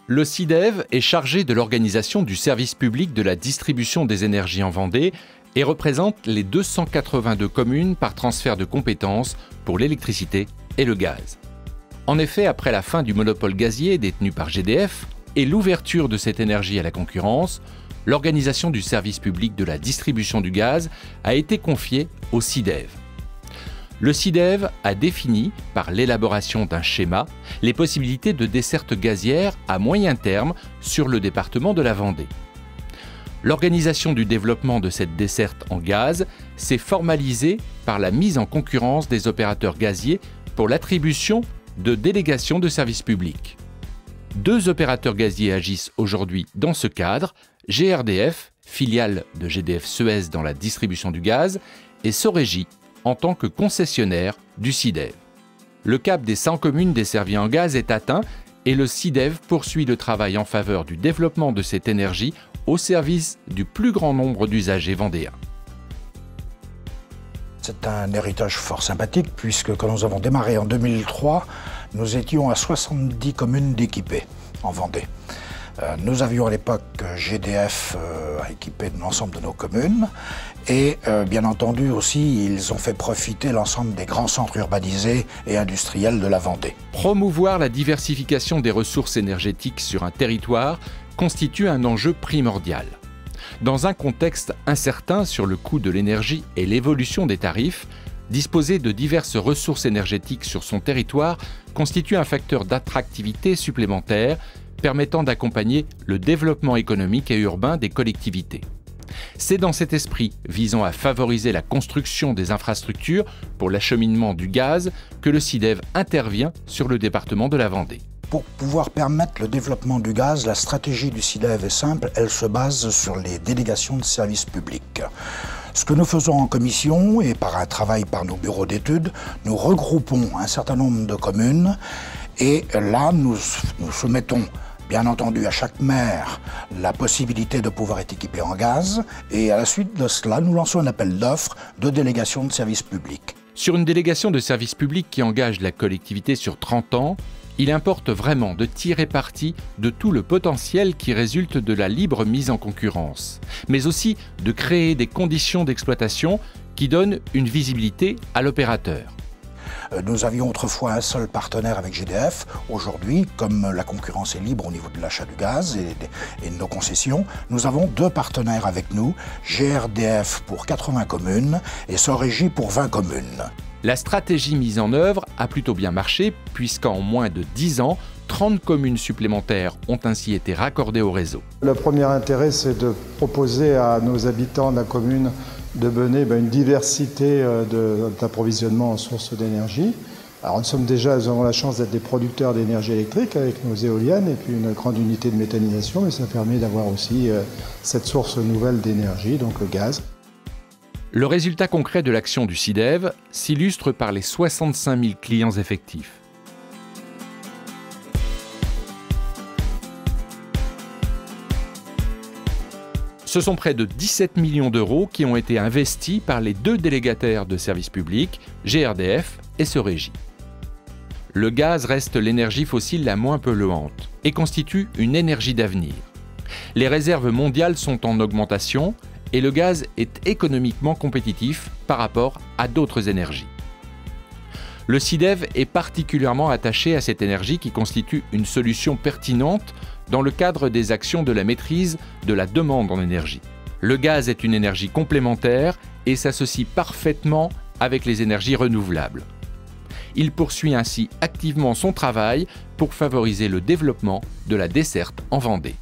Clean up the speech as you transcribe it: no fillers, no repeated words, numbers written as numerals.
Le SIDEV est chargé de l'organisation du service public de la distribution des énergies en Vendée et représente les 282 communes par transfert de compétences pour l'électricité et le gaz. En effet, après la fin du monopole gazier détenu par GDF et l'ouverture de cette énergie à la concurrence, l'organisation du service public de la distribution du gaz a été confiée au SIDEV. Le SIDEV a défini, par l'élaboration d'un schéma, les possibilités de desserte gazière à moyen terme sur le département de la Vendée. L'organisation du développement de cette desserte en gaz s'est formalisée par la mise en concurrence des opérateurs gaziers pour l'attribution de délégations de services publics. 2 opérateurs gaziers agissent aujourd'hui dans ce cadre, GRDF, filiale de GDF Suez dans la distribution du gaz, et Sorégie, en tant que concessionnaire du SIDEV. Le cap des 100 communes desservies en gaz est atteint et le SIDEV poursuit le travail en faveur du développement de cette énergie au service du plus grand nombre d'usagers vendéens. C'est un héritage fort sympathique puisque quand nous avons démarré en 2003, nous étions à 70 communes d'équipées en Vendée. Nous avions à l'époque GDF à équiper l'ensemble de nos communes et bien entendu aussi ils ont fait profiter l'ensemble des grands centres urbanisés et industriels de la Vendée. Promouvoir la diversification des ressources énergétiques sur un territoire constitue un enjeu primordial. Dans un contexte incertain sur le coût de l'énergie et l'évolution des tarifs, disposer de diverses ressources énergétiques sur son territoire constitue un facteur d'attractivité supplémentaire permettant d'accompagner le développement économique et urbain des collectivités. C'est dans cet esprit, visant à favoriser la construction des infrastructures pour l'acheminement du gaz, que le SIDEV intervient sur le département de la Vendée. Pour pouvoir permettre le développement du gaz, la stratégie du SIDEV est simple, elle se base sur les délégations de services publics. Ce que nous faisons en commission et par un travail par nos bureaux d'études, nous regroupons un certain nombre de communes et là nous soumettons bien entendu à chaque maire la possibilité de pouvoir être équipé en gaz et à la suite de cela, nous lançons un appel d'offres de délégation de services publics. Sur une délégation de services publics qui engage la collectivité sur 30 ans, il importe vraiment de tirer parti de tout le potentiel qui résulte de la libre mise en concurrence, mais aussi de créer des conditions d'exploitation qui donnent une visibilité à l'opérateur. Nous avions autrefois un seul partenaire avec GDF. Aujourd'hui, comme la concurrence est libre au niveau de l'achat du gaz et de nos concessions, nous avons 2 partenaires avec nous, GRDF pour 80 communes et Sorégie pour 20 communes. La stratégie mise en œuvre a plutôt bien marché puisqu'en moins de 10 ans, 30 communes supplémentaires ont ainsi été raccordées au réseau. Le premier intérêt, c'est de proposer à nos habitants de la commune de mener une diversité d'approvisionnement en sources d'énergie. Alors nous avons la chance d'être des producteurs d'énergie électrique avec nos éoliennes et puis une grande unité de méthanisation, mais ça permet d'avoir aussi cette source nouvelle d'énergie, donc le gaz. Le résultat concret de l'action du SIDEV s'illustre par les 65 000 clients effectifs. Ce sont près de 17 millions d'euros qui ont été investis par les 2 délégataires de services publics, GRDF et Sorégie. Le gaz reste l'énergie fossile la moins polluante et constitue une énergie d'avenir. Les réserves mondiales sont en augmentation et le gaz est économiquement compétitif par rapport à d'autres énergies. Le SIDEV est particulièrement attaché à cette énergie qui constitue une solution pertinente dans le cadre des actions de la maîtrise de la demande en énergie. Le gaz est une énergie complémentaire et s'associe parfaitement avec les énergies renouvelables. Il poursuit ainsi activement son travail pour favoriser le développement de la desserte en Vendée.